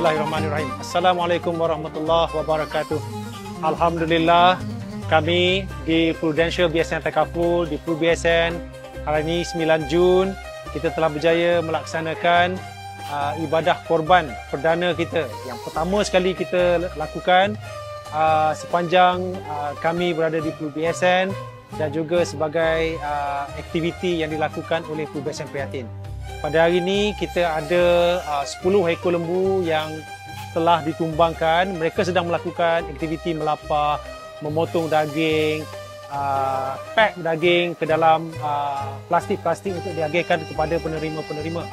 Bismillahirrahmanirrahim. Assalamualaikum warahmatullahi wabarakatuh. Alhamdulillah, kami di Prudential BSN Takaful, di Pru BSN, hari ini 9 Jun, kita telah berjaya melaksanakan ibadah korban perdana kita. Yang pertama sekali kita lakukan sepanjang kami berada di Pru BSN dan juga sebagai aktiviti yang dilakukan oleh Pru BSN Prihatin. Pada hari ini kita ada 10 ekor lembu yang telah ditumbangkan. Mereka sedang melakukan aktiviti melapah, memotong daging, pack daging ke dalam plastik-plastik untuk diagihkan kepada penerima-penerima.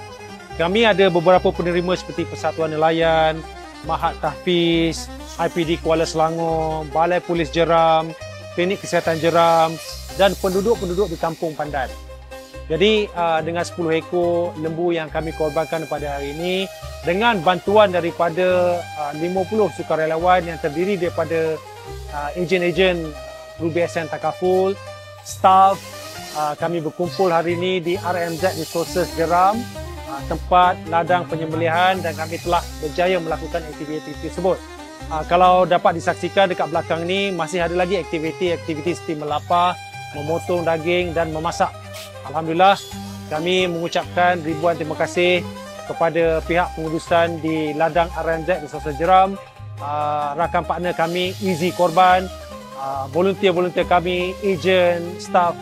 Kami ada beberapa penerima seperti Persatuan Nelayan, Mahat Tahfiz, IPD Kuala Selangor, Balai Polis Jeram, Klinik Kesihatan Jeram dan penduduk-penduduk di Kampung Pandan. Jadi dengan 10 ekor lembu yang kami korbankan pada hari ini, dengan bantuan daripada 50 sukarelawan yang terdiri daripada ejen-ejen Pru BSN Takaful, staf, kami berkumpul hari ini di RMZ Resources Jeram, tempat ladang penyembelihan, dan kami telah berjaya melakukan aktiviti tersebut. Kalau dapat disaksikan dekat belakang ini, masih ada lagi aktiviti seperti melapah, memotong daging dan memasak. Alhamdulillah, kami mengucapkan ribuan terima kasih kepada pihak pengurusan di ladang RMZ Resources Jeram, rakan partner kami, Easy Korban, volunteer-volunteer kami, ejen, staf,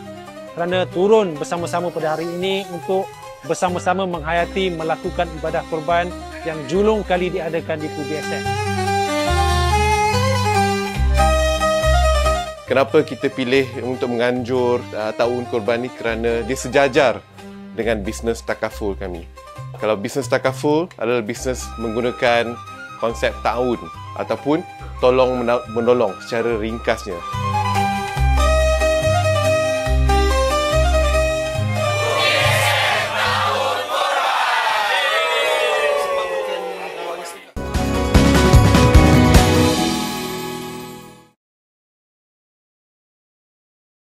kerana turun bersama-sama pada hari ini untuk bersama-sama menghayati melakukan ibadah korban yang julung kali diadakan di Pru BSN. Kenapa kita pilih untuk menganjur tahun korban ni? Kerana dia sejajar dengan bisnes takaful kami. Kalau bisnes takaful adalah bisnes menggunakan konsep ta'awun ataupun tolong menolong secara ringkasnya.